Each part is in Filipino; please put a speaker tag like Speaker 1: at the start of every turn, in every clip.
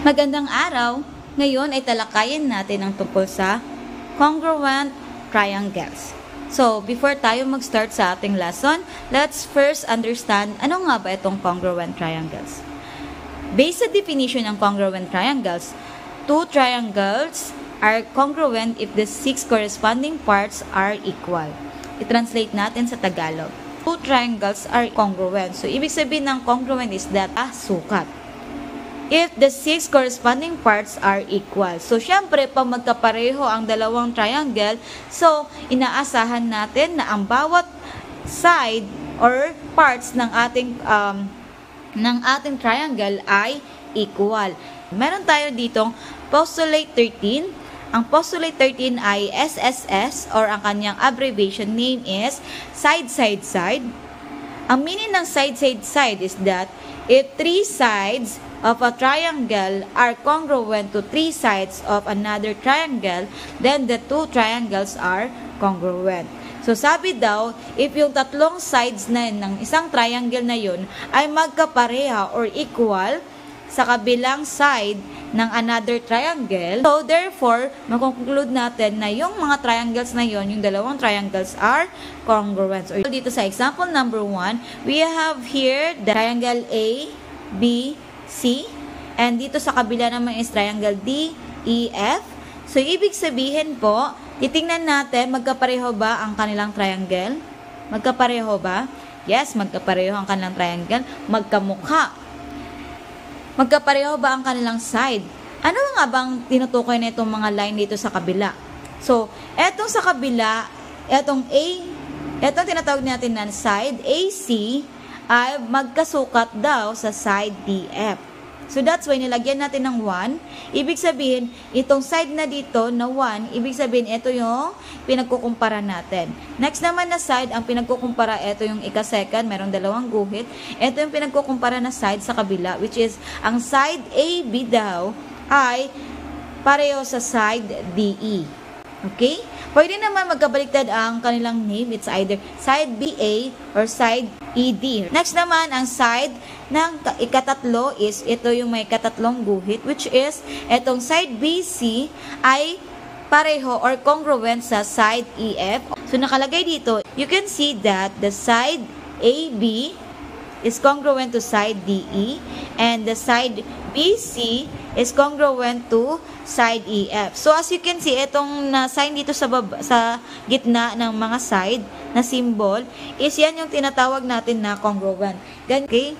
Speaker 1: Magandang araw! Ngayon ay talakayin natin ang tungkol sa congruent triangles. So, before tayo mag-start sa ating lesson, let's first understand ano nga ba itong congruent triangles. Based sa definition ng congruent triangles, two triangles are congruent if the six corresponding parts are equal. I-translate natin sa Tagalog. Two triangles are congruent. So, ibig sabihin ng congruent is that sukat. If the six corresponding parts are equal. So, syempre, pag magkapareho ang dalawang triangle, so, inaasahan natin na ang bawat side or parts ng ating triangle ay equal. Meron tayo ditong postulate 13. Ang postulate 13 ay SSS or ang kanyang abbreviation name is side, side, side. Ang meaning ng side, side, side is that if three sides of a triangle are congruent to three sides of another triangle, then the two triangles are congruent. So, sabi daw, if yung tatlong sides na ng isang triangle na yun ay magkapareha or equal sa kabilang side ng another triangle, so therefore, makonclude natin na yung mga triangles na yun, yung dalawang triangles are congruent. So, dito sa example number 1, we have here the triangle A, B, C, and dito sa kabila naman is triangle D, E, F. So, ibig sabihin po, titingnan natin, magkapareho ba ang kanilang triangle? Magkapareho ba? Yes, magkapareho ang kanilang triangle. Magkamukha. Magkapareho ba ang kanilang side? Ano nga bang tinutukoy na itong mga line dito sa kabila? So, etong sa kabila, etong A, etong tinatawag natin na side AC, ay magkasukat daw sa side DF. So, that's why nilagyan natin ng 1. Ibig sabihin, itong side na dito na 1, ibig sabihin, ito yung pinagkukumpara natin. Next naman na side, ang pinagkukumpara, ito yung ika-second, merong dalawang guhit. Ito yung pinagkukumpara na side sa kabila, which is, ang side AB daw ay pareho sa side DE. Okay? Pwede naman magkabaliktad ang kanilang name. It's either side BA or side ED. Next naman, ang side ng ikatatlo is ito yung may katatlong guhit, which is itong side BC ay pareho or congruent sa side EF. So, nakalagay dito, you can see that the side AB is congruent to side DE and the side BC is congruent to side EF. So, as you can see, itong sign dito sa gitna ng mga side na symbol is yan yung tinatawag natin na congruent. Okay?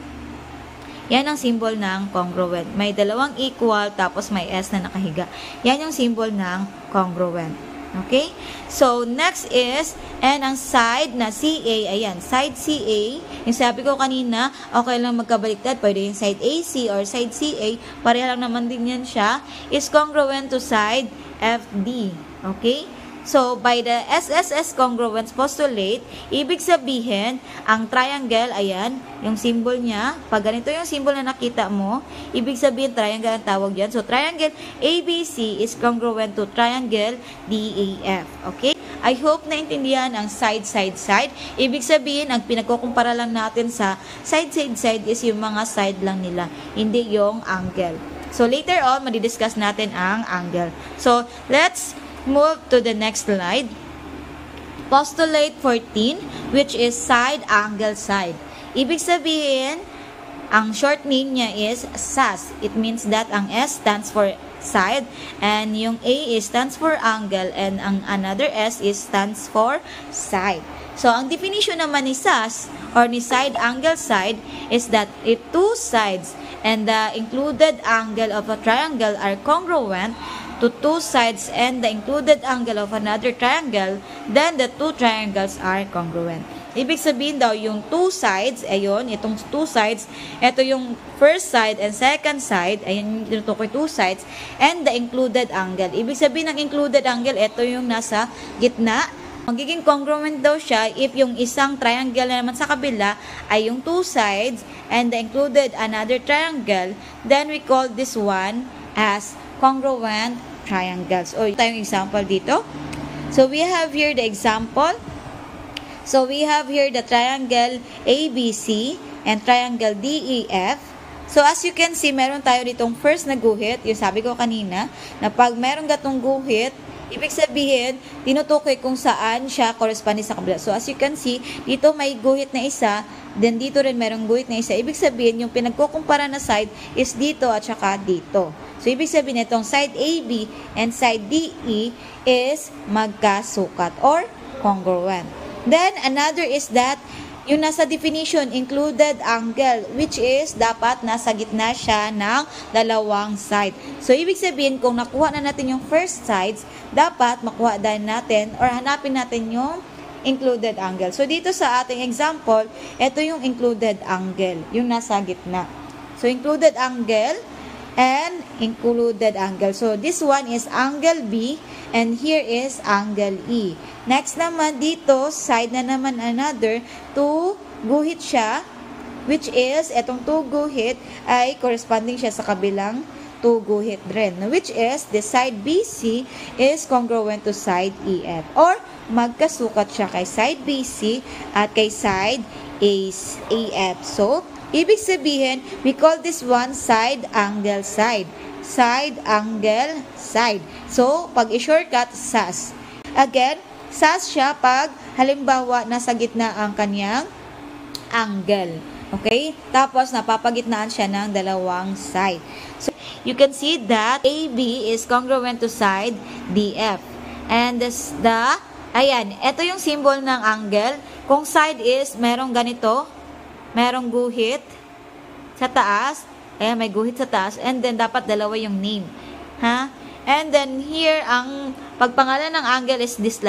Speaker 1: Yan ang symbol ng congruent. May dalawang equal, tapos may S na nakahiga. Yan yung symbol ng congruent. Okay? So, next is, and ang side na CA, ayan, side CA, yung sabi ko kanina, okay lang magkabaliktad, pwede yung side AC or side CA, pareha lang naman din yan siya, is congruent to side FD. Okay? So, by the SSS congruence postulate, ibig sabihin, ang triangle, ayan, yung symbol niya, pag ganito yung symbol na nakita mo, ibig sabihin, triangle ang tawag dyan. So, triangle ABC is congruent to triangle DAF. Okay? I hope naintindihan ang side, side, side. Ibig sabihin, ang pinagkukumpara lang natin sa side, side, side is yung mga side lang nila, hindi yung angle. So, later on, madidiscuss natin ang angle. So, let's move to the next slide. Postulate 14, which is side, angle, side. Ibig sabihin, ang short name niya is SAS. It means that ang S stands for side, and yung A stands for angle, and ang another S stands for side. So, ang definition naman ni SAS, or ni side, angle, side, is that if two sides and the included angle of a triangle are congruent to two sides and the included angle of another triangle, then the two triangles are congruent. Ibig sabihin daw, yung two sides, ayun, itong two sides, ito yung first side and second side, ayun yung tinutukoy two sides, and the included angle. Ibig sabihin ng included angle, ito yung nasa gitna. Magiging congruent daw siya if yung isang triangle na naman sa kabila ay yung two sides and the included another triangle, then we call this one as congruent triangles. O, tayong example dito. So, we have here the example. So, we have here the triangle ABC and triangle DEF. So, as you can see, meron tayo ditong first na guhit. Yung sabi ko kanina, na pag meron gatong guhit, ibig sabihin, tinutukoy kung saan siya corresponding sa kabila. So, as you can see, dito may guhit na isa, then dito rin merong guhit na isa. Ibig sabihin, yung pinagkukumpara na side is dito at saka dito. So, ibig sabihin, itong side AB and side DE is magkasukat or congruent. Then, another is that, yung nasa definition, included angle, which is dapat nasa gitna siya ng dalawang side. So, ibig sabihin, kung nakuha na natin yung first sides, dapat makuha din natin or hanapin natin yung included angle. So, dito sa ating example, ito yung included angle, yung nasa gitna. So, included angle and included angle. So, this one is angle B and here is angle E. Next naman dito, side na naman another, 2 guhit siya, which is, etong 2 guhit ay corresponding siya sa kabilang 2 guhit rin, which is, the side BC is congruent to side EF, or magkasukat siya kay side BC at kay side AF. So, ibig sabihin, we call this one side angle side. Side angle side. So, pag i-shortcut, SAS. Again, SAS siya pag halimbawa nasa gitna ang kanyang angle. Okay? Tapos, napapagitnaan siya ng dalawang side. So, you can see that AB is congruent to side DF. And ayan, ito yung symbol ng angle. Kung side is, merong ganito, merong guhit sa taas, ayan, may guhit sa taas, and then dapat dalawa yung name. Ha? And then here, ang pagpangalan ng angle is this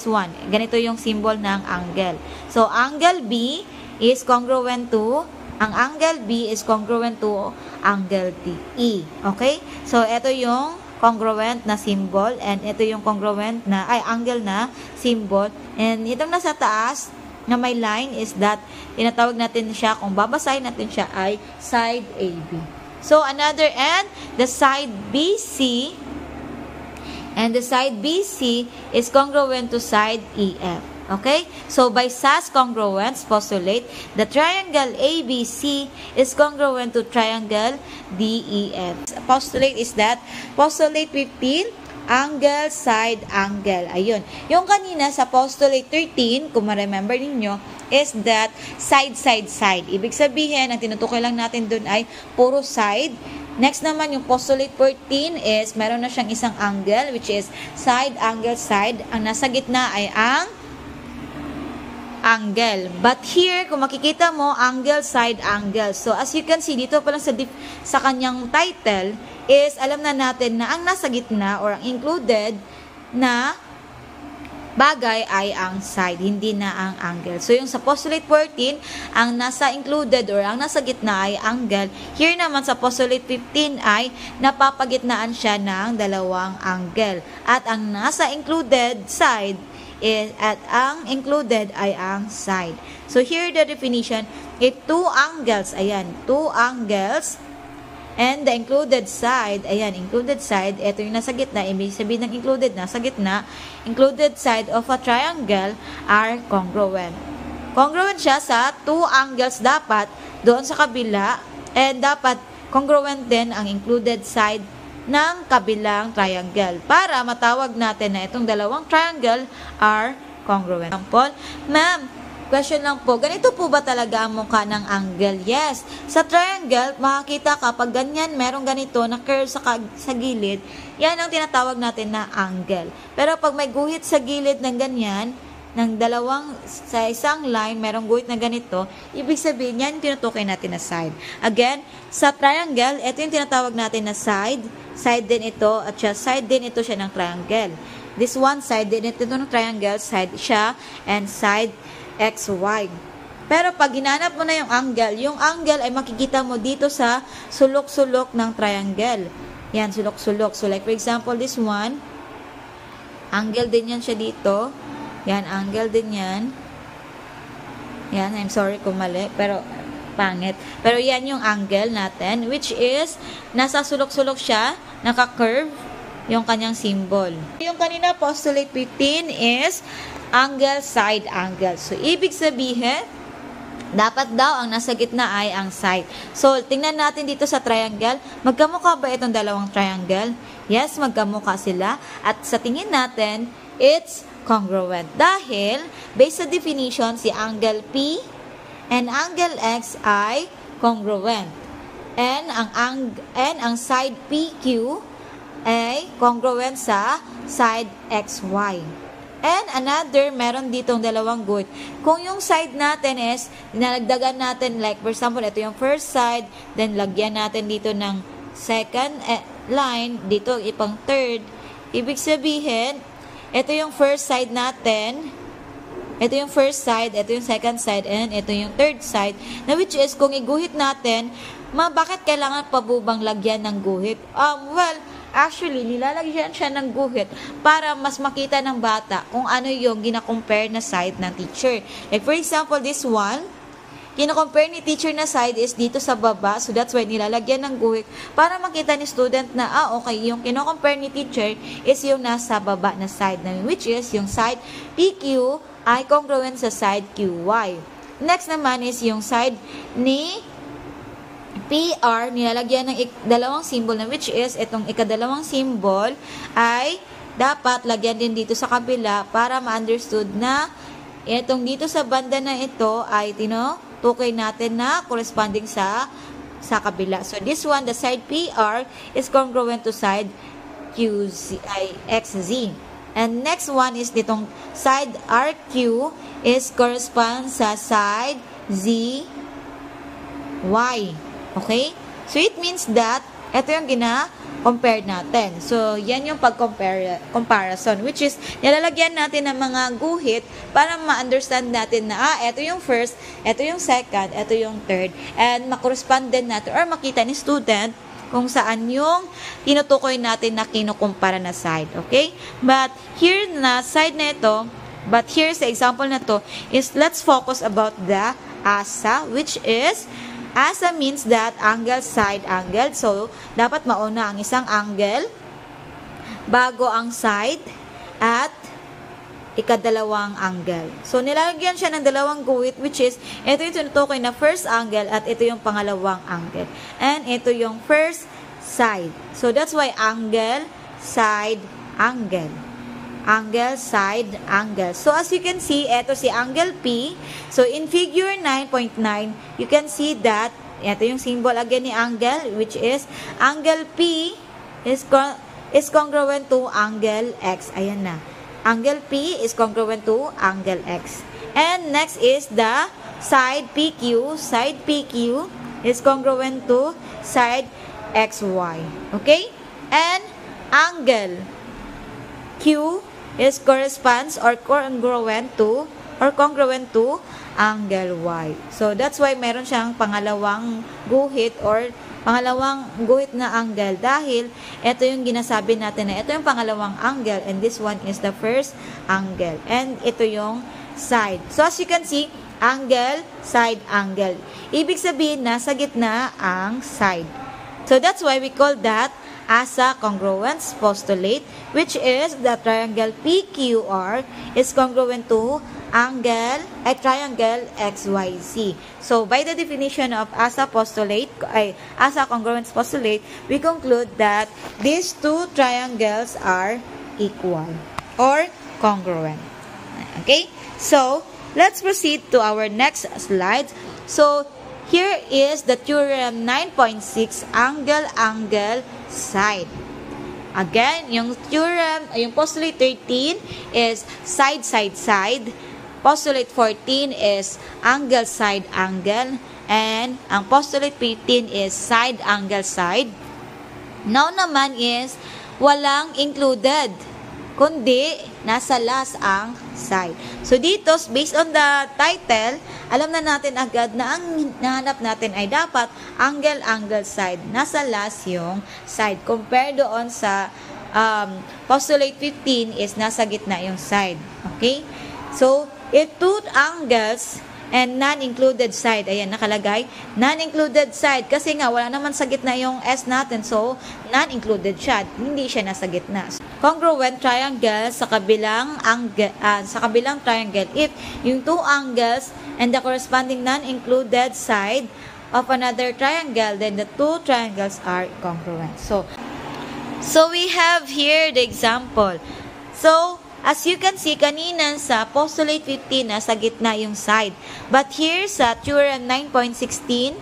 Speaker 1: one. Ganito yung symbol ng angle. So, angle B is congruent to, ang angle B is congruent to angle DE. Okay? So, ito yung congruent na symbol, and ito yung congruent na, angle na symbol. And itong nasa taas, na may line is that, tinatawag natin siya, kung babasahin natin siya, ay side AB. So, another end, the side BC, and the side BC is congruent to side EF. Okay? So, by SAS congruence postulate, the triangle ABC is congruent to triangle DEF. Postulate is that, postulate 15, angle, side, angle. Ayun. Yung kanina sa postulate 13, kung ma-remember ninyo, is that side, side, side. Ibig sabihin, ang tinutukoy lang natin dun ay puro side. Next naman, yung postulate 14 is, meron na siyang isang angle, which is side, angle, side. Ang nasa gitna ay ang angle. But here, kung makikita mo, angle, side, angle. So, as you can see, dito pa lang sa kanyang title, is alam na natin na ang nasa gitna or ang included na bagay ay ang side, hindi na ang angle. So, yung sa postulate 14, ang nasa included or ang nasa gitna ay angle. Here naman sa postulate 15 ay napapagitnaan siya ng dalawang angle. At ang nasa included side is, at ang included ay ang side. So, here the definition, if 2 angles, ayan, 2 angles, and the included side, ayan, included side, ito yung nasa gitna, ibig sabihin ng included, nasa gitna, included side of a triangle are congruent. Congruent siya sa 2 angles dapat doon sa kabila, and dapat congruent din ang included side ng kabilang triangle para matawag natin na itong dalawang triangle are congruent. Example, ma'am, question lang po, ganito po ba talaga ang mukha ng angle? Yes. Sa triangle, makakita ka, pag ganyan, merong ganito na curve sa gilid, yan ang tinatawag natin na angle. Pero pag may guhit sa gilid ng ganyan, ng dalawang, sa isang line, merong guhit na ganito, ibig sabihin, yan yung tinutukoy natin na side. Again, sa triangle, ito yung tinatawag natin na side din ito, at side din ito siya ng triangle. This one side din ito ng triangle, side siya, and side XY. Pero pag ginanap mo na yung angle ay makikita mo dito sa sulok-sulok ng triangle. Yan, sulok-sulok. So, like for example, this one, angle din yan siya dito. Yan, angle din yan. Yan, I'm sorry kung mali, pero pangit. Pero yan yung angle natin, which is, nasa sulok-sulok siya, naka-curve yung kanyang symbol. Yung kanina, postulate 15 is, angle, side, angle. So, ibig sabihin, Dapat daw ang nasa gitna ay ang side. So, tingnan natin dito sa triangle. Magkamukha ba itong dalawang triangle? Yes, magkamukha sila. At sa tingin natin, it's congruent. Dahil, based sa definition, si angle P and angle X ay congruent. And ang side PQ ay congruent sa side XY. And another, meron ditong dalawang guhit. Kung yung side natin is, nalagdagan natin, like for example, ito yung first side, then lagyan natin dito ng second line, dito ipang third. Ibig sabihin, ito yung first side natin, ito yung first side, ito yung second side, and ito yung third side, na which is, kung iguhit natin, bakit kailangan pa bubang lagyan ng guhit? Well, actually, nilalagyan siya ng guhit para mas makita ng bata kung ano yung gina-compare na side ng teacher. Like for example, this one, gina-compare ni teacher na side is dito sa baba. So that's why nilalagyan ng guhit para makita ni student na, okay, yung kino-compare ni teacher is yung nasa baba na side namin, which is yung side PQ ay congruent sa side QY. Next naman is yung side ni PR, nilalagyan ng dalawang symbol na which is itong ikadalawang symbol ay dapat lagyan din dito sa kabila para ma-understood na itong dito sa banda na ito ay tinutukoy natin na corresponding sa kabila. So this one, the side PR is congruent to side XZ. And next one is ditong side RQ is correspond sa side ZY. Okay? So, it means that, ito yung compare natin. So, yan yung comparison, which is, nilalagyan natin ng mga guhit para ma-understand natin na, ito yung first, ito yung second, ito yung third, and ma-correspond din natin, or makita ni student, kung saan yung tinutukoy natin na kinukumpara na side. Okay? But, here na side na ito, but here sa example na to, is let's focus about the ASA, which is, ASA means that angle, side, angle. So, dapat mauna ang isang angle bago ang side at ikadalawang angle. So, nilalagyan siya ng dalawang guhit which is, ito yung tinutukoy na first angle at ito yung pangalawang angle. And ito yung first side. So, that's why angle, side, angle. Angle, side, angle. So, as you can see, ito si angle P. So, in figure 9.9, you can see that, ito yung symbol again ni angle, which is, angle P is congruent to angle X. Ayan na. Angle P is congruent to angle X. And next is the side PQ. Side PQ is congruent to side XY. Okay? And angle Q is corresponds or congruent to angle Y. So, that's why meron siyang pangalawang guhit or pangalawang guhit na angle dahil ito yung ginasabi natin na ito yung pangalawang angle and this one is the first angle. And ito yung side. So, as you can see, angle, side, angle. Ibig sabihin, nasa gitna ang side. So, that's why we call that ASA congruence postulate, which is the triangle PQR is congruent to triangle XYZ. So, by the definition of ASA congruence postulate, we conclude that these two triangles are equal or congruent. Okay? So, let's proceed to our next slide. So, here is the theorem 9.6, angle, side. Again, yung theorem, yung postulate 13 is side. Postulate 14 is angle, side, angle. And ang postulate 15 is side, angle, side. Now naman is walang included, kundi nasa last ang side. So dito, based on the title, alam na natin agad na ang nahanap natin ay dapat angle, side. Nasa last yung side. Compare doon sa postulate 15 is nasa gitna yung side. Okay? So, if two angles and non-included side, ayan, nakalagay, non-included side, kasi nga, wala naman sa gitna yung S natin, so, non-included siya, hindi siya nasa gitna. Congruent triangle sa kabilang triangle if yung two angles and the corresponding non-included side of another triangle, then the two triangles are congruent. So we have here the example. So, as you can see, kanina sa postulate 15, nasa gitna yung side. But here sa theorem 9.16,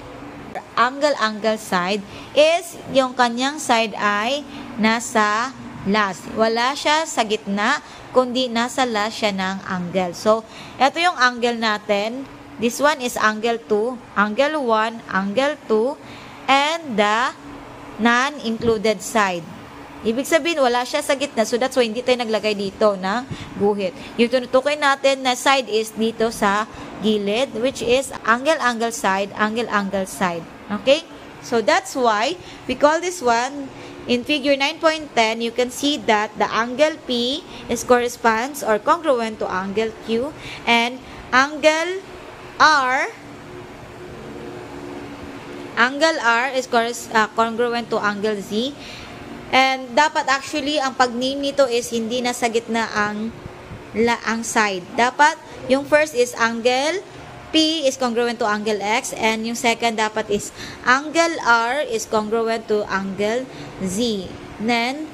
Speaker 1: angle side is yung kanyang side ay nasa last. Wala siya sa gitna, kundi nasa last siya ng angle. So, ito yung angle natin. This one is angle 2, angle 1, angle 2, and the non-included side. Ibig sabihin, wala siya sa gitna. So, that's why hindi tayo naglagay dito ng guhit. Yung tunutukoy natin na side is dito sa gilid, which is angle side, angle side. Okay? So, that's why we call this one, in figure 9.10, you can see that the angle P is corresponds or congruent to angle Q, and angle R is congruent to angle Z. And dapat actually ang pag-name nito is hindi nasa gitna ang side. Dapat yung first is angle P is congruent to angle X, and yung second dapat is angle R is congruent to angle Z. Then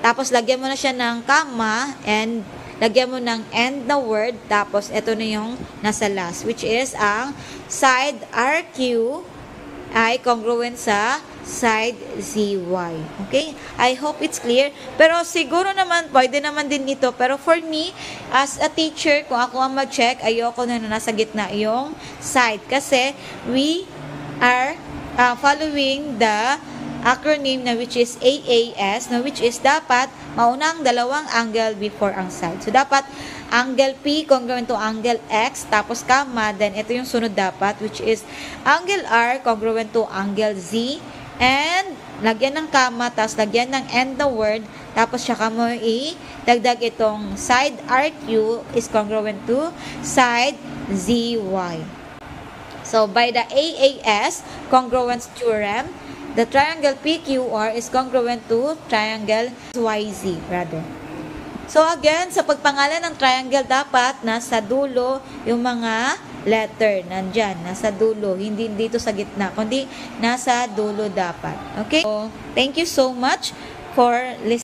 Speaker 1: tapos lagyan mo na siya ng comma and lagyan mo ng end na word, tapos ito na yung nasa last, which is ang side RQ ay congruent sa side ZY. Okay? I hope it's clear. Pero siguro naman, pwede naman din ito. Pero for me, as a teacher, kung ako ang mag-check, ayoko na nasa gitna yung side. Kasi we are following the acronym na which is AAS, na which is dapat maunang dalawang angle before ang side. So, dapat angle P congruent to angle X, tapos comma, then ito yung sunod dapat, which is angle R congruent to angle Z, and lagyan ng comma, tapos lagyan ng end the word, tapos saka mo i-dagdag itong side RQ is congruent to side ZY. So, by the AAS congruence theorem, the triangle PQR is congruent to triangle YZ, rather. So, again, sa pagpangalan ng triangle, dapat nasa dulo yung mga letter. Nandyan, nasa dulo. Hindi dito sa gitna, kundi nasa dulo dapat. Okay? So, thank you so much for listening.